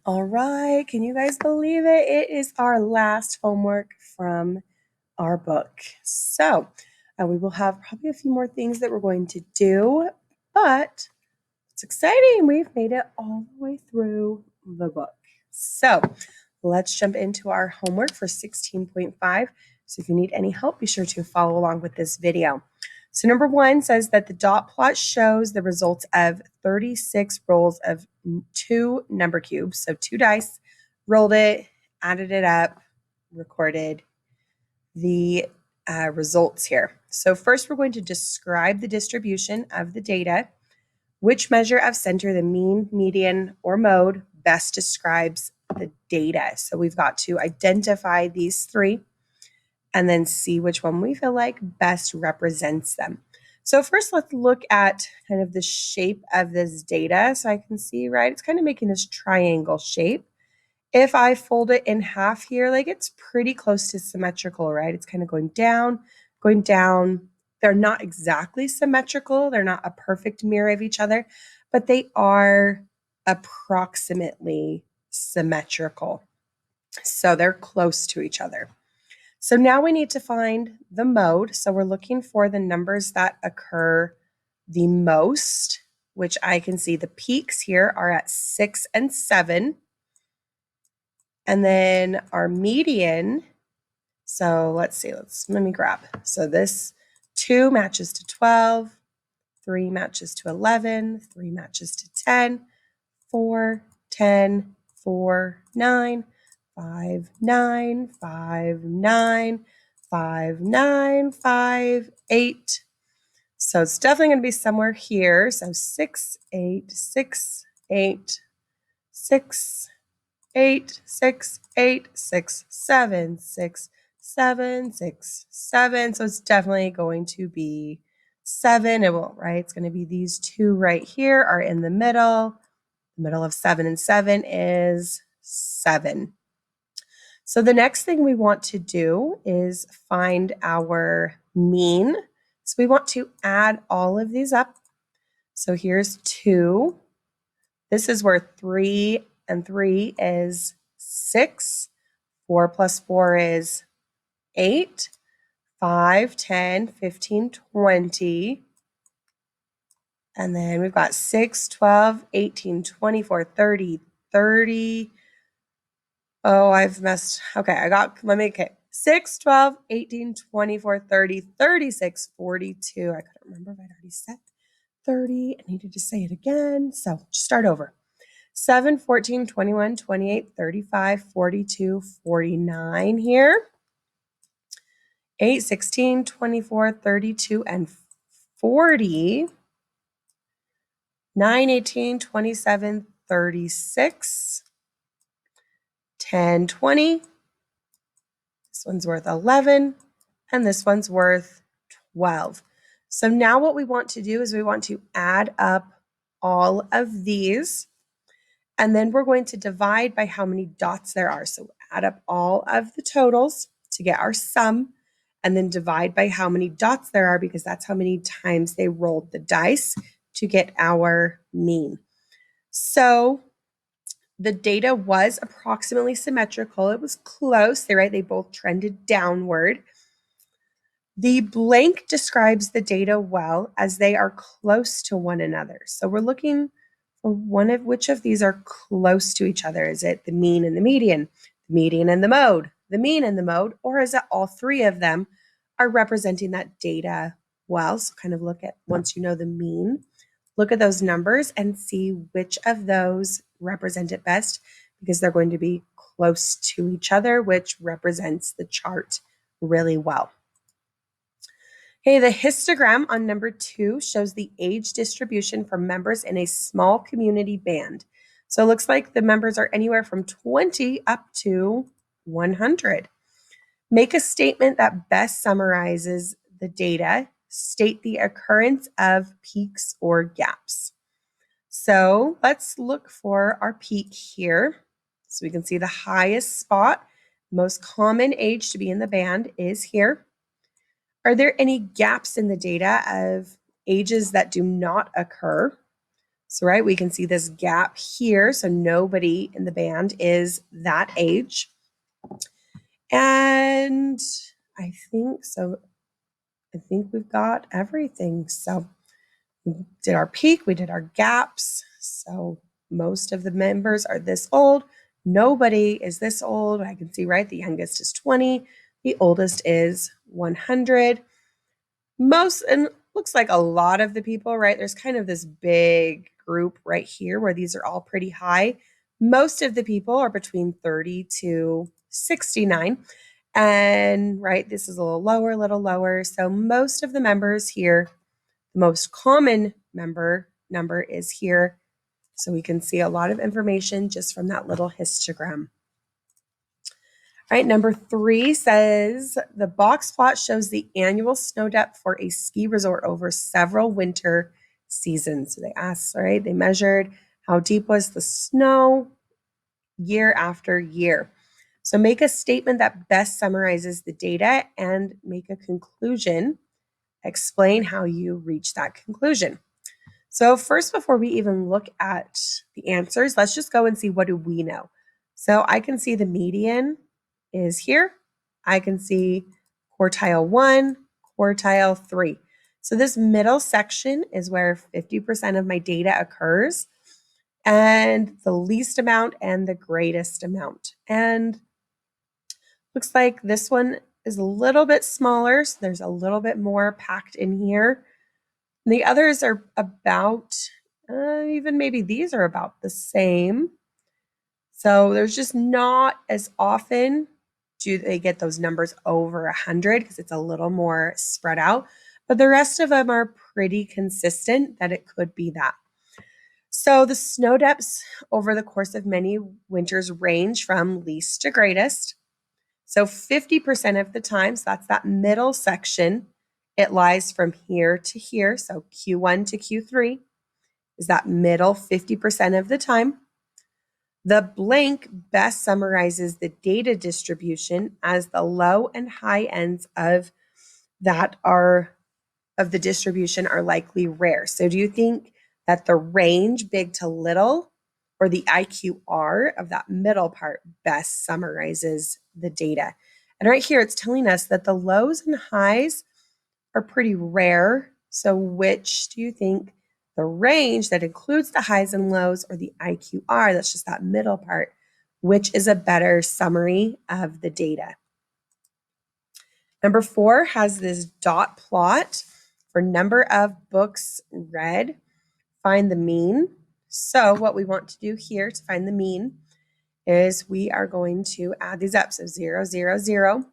All right, can you guys believe it? It is our last homework from our book. So we will have probably a few more things that we're going to do, but it's exciting. We've made it all the way through the book. So let's jump into our homework for 16.5. So if you need any help, be sure to follow along with this video. So number 1 says that the dot plot shows the results of 36 rolls of 2 number cubes. So 2 dice, rolled it, added it up, recorded the results here. So first we're going to describe the distribution of the data. Which measure of center, the mean, median, or mode, best describes the data? So we've got to identify these 3 and then see which one we feel like best represents them. So first, let's look at kind of the shape of this data. So I can see, right, it's kind of making this triangle shape. If I fold it in half here, like it's pretty close to symmetrical, right? It's kind of going down, going down. They're not exactly symmetrical. They're not a perfect mirror of each other, but they are approximately symmetrical. So they're close to each other. So now we need to find the mode. So we're looking for the numbers that occur the most, which I can see the peaks here are at 6 and 7. And then our median, so let's see, let me grab. So this 2 matches to 12, 3 matches to 11, 3 matches to 10, 4, 10, 4, 9, 5, 9, 5, 9, 5, 9, 5, 8. So it's definitely going to be somewhere here. So 6, 8, 6, 8, 6, 8, 6, 8, 6, 7, 6, 7, 6, 7. So it's definitely going to be 7. It will, right? It's going to be these 2 right here are in the middle. The middle of 7 and 7 is 7. So the next thing we want to do is find our mean. So we want to add all of these up. So here's 2. This is where 3 and 3 is 6. 4 plus 4 is 8. 5, 10, 15, 20. And then we've got 6, 12, 18, 24, 30, 30. Oh, I've messed. Okay, okay. 6, 12, 18, 24, 30, 36, 42. I couldn't remember if I'd already said 30. I needed to say it again. So start over. 7, 14, 21, 28, 35, 42, 49 here. 8, 16, 24, 32, and 40. 9, 18, 27, 36. 10, 20. This one's worth 11. And this one's worth 12. So now what we want to do is we want to add up all of these. And then we're going to divide by how many dots there are. So add up all of the totals to get our sum, and then divide by how many dots there are, because that's how many times they rolled the dice to get our mean. So the data was approximately symmetrical. It was close. They both trended downward. The blank describes the data well, as they are close to one another. So we're looking for which of these are close to each other. Is it the mean and the median and the mode, the mean and the mode, or is it all 3 of them are representing that data well? So kind of look at, once you know the mean, look at those numbers and see which of those represent it best, because they're going to be close to each other, which represents the chart really well. Okay, the histogram on number 2 shows the age distribution for members in a small community band. So it looks like the members are anywhere from 20 up to 100. Make a statement that best summarizes the data. State the occurrence of peaks or gaps. So let's look for our peak here. So we can see the highest spot, most common age to be in the band is here. Are there any gaps in the data of ages that do not occur? So, right, we can see this gap here. So nobody in the band is that age. And I think we've got everything. So we did our peak, we did our gaps. So most of the members are this old. Nobody is this old. I can see, right, the youngest is 20. The oldest is 100. Most, and looks like a lot of the people, right? There's kind of this big group right here where these are all pretty high. Most of the people are between 30 to 69. And right, this is a little lower. So most of the members here, the most common number is here. So we can see a lot of information just from that little histogram. All right, number 3 says the box plot shows the annual snow depth for a ski resort over several winter seasons. So they asked, all right, they measured how deep was the snow year after year. So make a statement that best summarizes the data and make a conclusion. Explain how you reach that conclusion. So first, before we even look at the answers, let's just go and see what do we know. So I can see the median is here. I can see quartile 1, quartile 3. So this middle section is where 50% of my data occurs, and the least amount and the greatest amount. And looks like this one is a little bit smaller, so there's a little bit more packed in here. The others are about, even maybe these are about the same. So there's just not as often do they get those numbers over 100 because it's a little more spread out. But the rest of them are pretty consistent that it could be that. So the snow depths over the course of many winters range from least to greatest. So 50% of the time, so that's that middle section, it lies from here to here. So Q1 to Q3 is that middle 50% of the time. The blank best summarizes the data distribution as the low and high ends of the distribution are likely rare. So do you think that the range big to little or the IQR of that middle part best summarizes the data? And right here, it's telling us that the lows and highs are pretty rare. So which do you think, the range that includes the highs and lows or the IQR, that's just that middle part, which is a better summary of the data? Number 4 has this dot plot for number of books read. Find the mean. So what we want to do here to find the mean is we are going to add these up. So 0, 0, 0.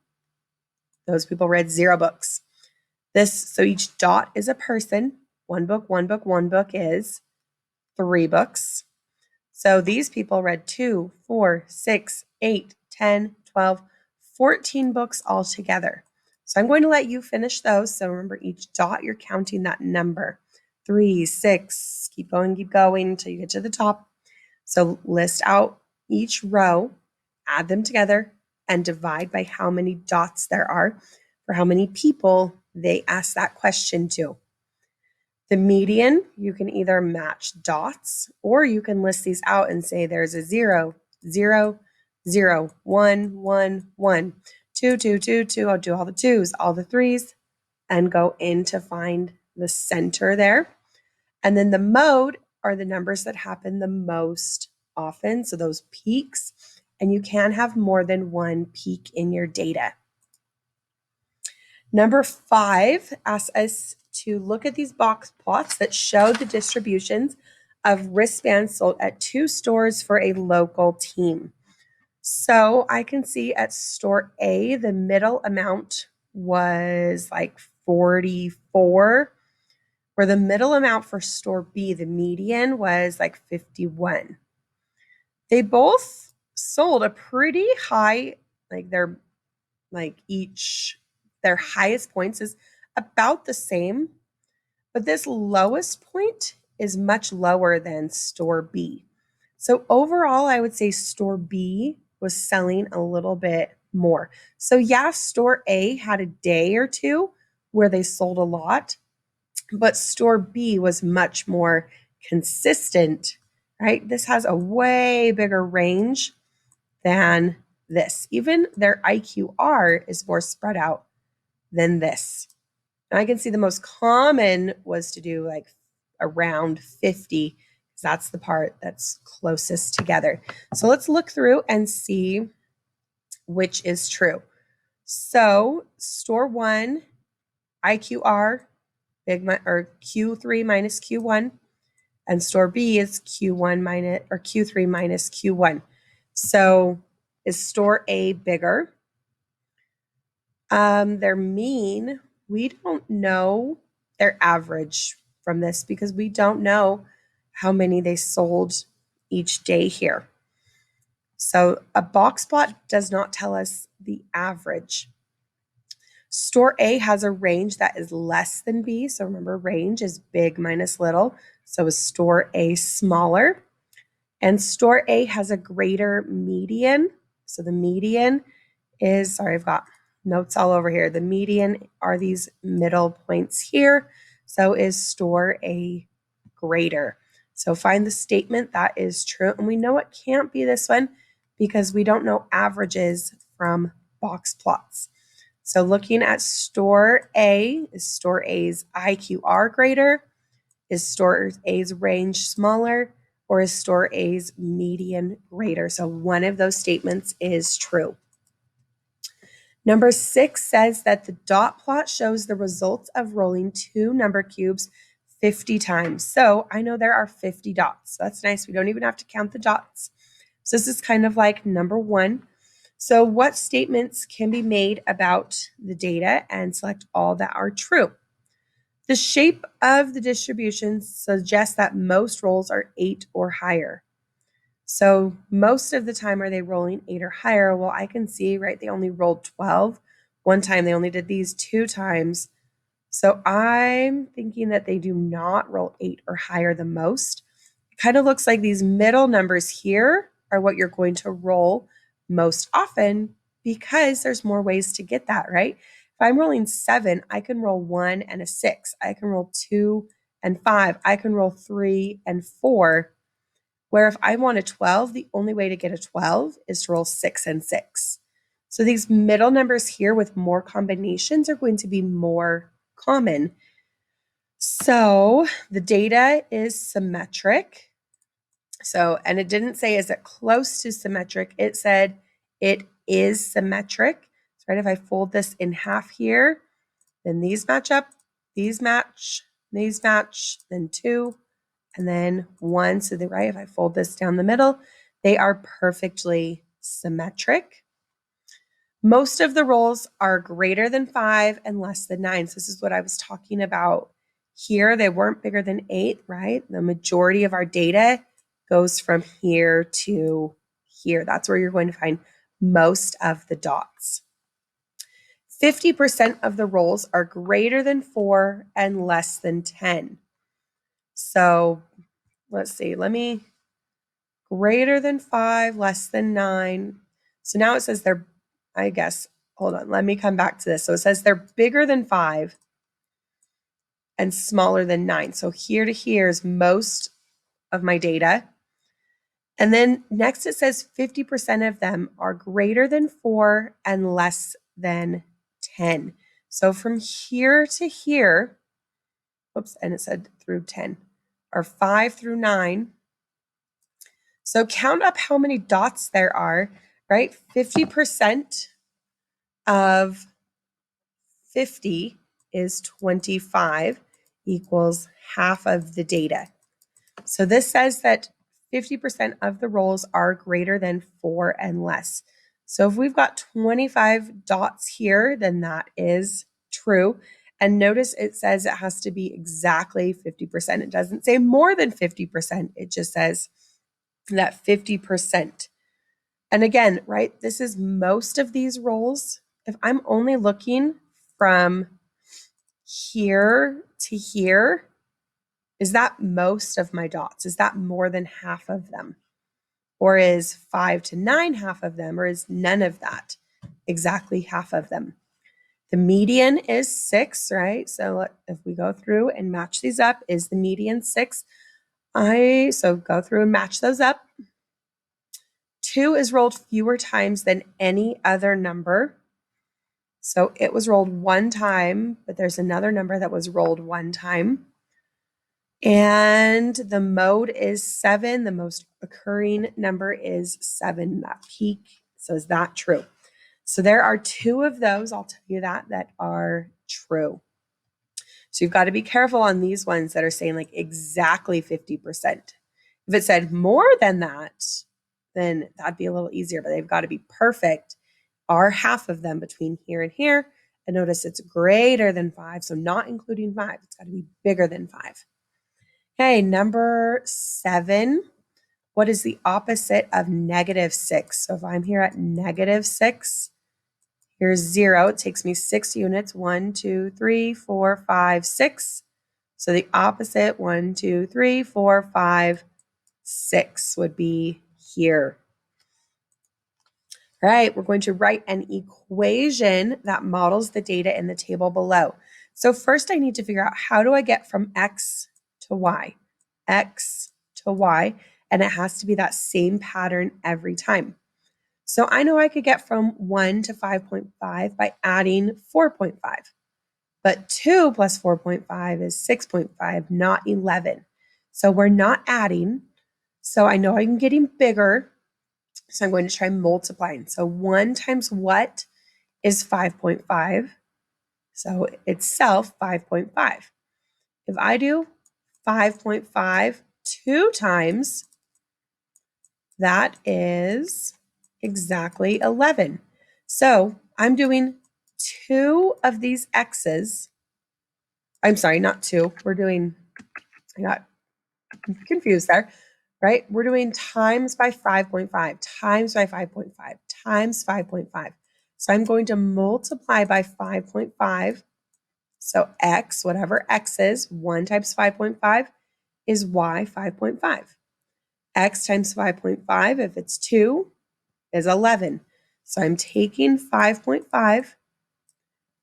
Those people read 0 books. So each dot is a person. One book is 3 books. So these people read 2, 4, 6, 8, 10, 12, 14 books altogether. So I'm going to let you finish those. So remember, each dot, you're counting that number. 3, 6, keep going until you get to the top. So list out each row, add them together, and divide by how many dots there are for how many people they asked that question to. The median, you can either match dots or you can list these out and say there's a 0, 0, 0, 1, 1, 1, 2, 2, 2, 2. I'll do all the 2s, all the 3s, and go in to find the center there. And then the mode are the numbers that happen the most often, so those peaks, and you can have more than one peak in your data. Number 5 asks us to look at these box plots that show the distributions of wristbands sold at 2 stores for a local team. So I can see at store A, the middle amount was like 44, where the middle amount for store B, the median, was like 51. They both sold a pretty high, their highest points is about the same, but this lowest point is much lower than store B. So overall, I would say store B was selling a little bit more. So yeah, store A had a day or two where they sold a lot, but store B was much more consistent, right? This has a way bigger range than this. Even their IQR is more spread out than this. And I can see the most common was to do like around 50, because that's the part that's closest together. So let's look through and see which is true. So store 1, IQR, or Q3 minus Q1, and store B is Q1 minus, or Q3 minus Q1. So is store A bigger? Their mean, we don't know their average from this because we don't know how many they sold each day here. So a box plot does not tell us the average. Store A has a range that is less than B. So remember, range is big minus little. So is store A smaller? And store A has a greater median. So the median is, sorry, I've got notes all over here. The median are these middle points here. So is store A greater? So find the statement that is true. And we know it can't be this one because we don't know averages from box plots. So looking at store A, is store A's IQR greater? Is store A's range smaller? Or is store A's median greater? So one of those statements is true. Number 6 says that the dot plot shows the results of rolling 2 number cubes 50 times. So I know there are 50 dots. So that's nice. We don't even have to count the dots. So this is kind of like number 1. So what statements can be made about the data, and select all that are true? The shape of the distribution suggests that most rolls are 8 or higher. So most of the time, are they rolling 8 or higher? Well, I can see, right, they only rolled 12 one time. They only did these 2 times. So I'm thinking that they do not roll 8 or higher the most. It kind of looks like these middle numbers here are what you're going to roll most often, because there's more ways to get that, right? If I'm rolling 7, I can roll 1 and a 6. I can roll 2 and 5. I can roll 3 and 4. Where if I want a 12, the only way to get a 12 is to roll 6 and 6. So these middle numbers here with more combinations are going to be more common. So the data is symmetric. So, and it didn't say, is it close to symmetric? It said it is symmetric. So, right, if I fold this in half here, then these match up, these match, then 2, and then 1. So, right, if I fold this down the middle, they are perfectly symmetric. Most of the rolls are greater than 5 and less than 9. So this is what I was talking about here. They weren't bigger than 8, right? The majority of our data goes from here to here. That's where you're going to find most of the dots. 50% of the rolls are greater than 4 and less than 10. So let's see, greater than 5, less than 9. So now it says they're, I guess, hold on, let me come back to this. So it says they're bigger than 5 and smaller than 9. So here to here is most of my data. And then next it says 50% of them are greater than 4 and less than 10. So from here to here, oops, and it said through 10, or 5 through 9. So count up how many dots there are, right? 50% of 50 is 25, equals half of the data. So this says that 50% of the rolls are greater than 4 and less. So if we've got 25 dots here, then that is true. And notice it says it has to be exactly 50%. It doesn't say more than 50%. It just says that 50%. And again, right, this is most of these rolls. If I'm only looking from here to here, is that most of my dots? Is that more than half of them? Or is 5 to 9 half of them? Or is none of that exactly half of them? The median is 6, right? So if we go through and match these up, is the median 6? So go through and match those up. 2 is rolled fewer times than any other number. So it was rolled one time, but there's another number that was rolled one time. And the mode is 7. The most occurring number is 7, that peak. So is that true? So there are 2 of those, I'll tell you that are true. So you've got to be careful on these ones that are saying like exactly 50%. If it said more than that, then that'd be a little easier, but they've got to be perfect. Are half of them between here and here? And notice it's greater than 5, so not including 5. It's got to be bigger than 5. Okay, number 7. What is the opposite of -6? So if I'm here at -6, here's 0. It takes me 6 units. 1, 2, 3, 4, 5, 6. So the opposite, 1, 2, 3, 4, 5, 6 would be here. All right, we're going to write an equation that models the data in the table below. So first I need to figure out, how do I get from X to Y? X to Y, and it has to be that same pattern every time. So I know I could get from 1 to 5.5 by adding 4.5. But 2 plus 4.5 is 6.5, not 11. So we're not adding. So I know I'm getting bigger. So I'm going to try multiplying. So 1 times what is 5.5? So itself, 5.5. If I do 5.5 2 times, that is exactly 11. So I'm doing 2 of these x's. I'm sorry, not 2. I got confused there, right? We're doing times by 5.5, times by 5.5, times 5.5. So I'm going to multiply by 5.5. So x, whatever x is, 1 times 5.5 is y, 5.5. X times 5.5, if it's 2, is 11. So I'm taking 5.5,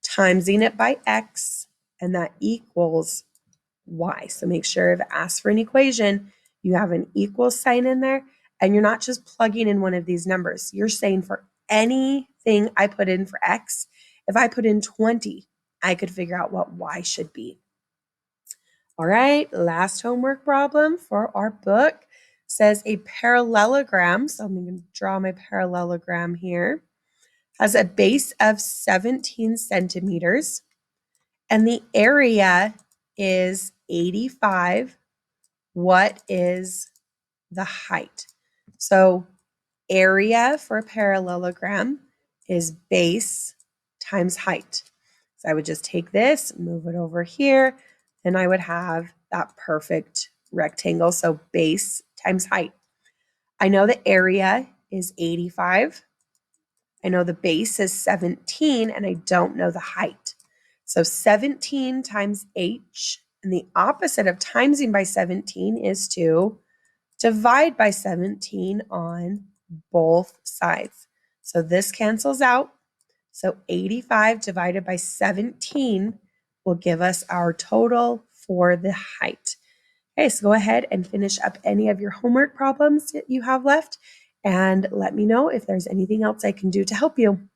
timesing it by x, and that equals y. So make sure if it asks for an equation, you have an equal sign in there, and you're not just plugging in one of these numbers. You're saying for anything I put in for x, if I put in 20, I could figure out what y should be. All right, last homework problem for our book says a parallelogram. So I'm going to draw my parallelogram here. Has a base of 17 centimeters, and the area is 85. What is the height? So area for a parallelogram is base times height. So I would just take this, move it over here, and I would have that perfect rectangle. So base times height. I know the area is 85. I know the base is 17, and I don't know the height. So 17 times h, and the opposite of timesing by 17 is to divide by 17 on both sides. So this cancels out. So 85 divided by 17 will give us our total for the height. Okay, so go ahead and finish up any of your homework problems that you have left, and let me know if there's anything else I can do to help you.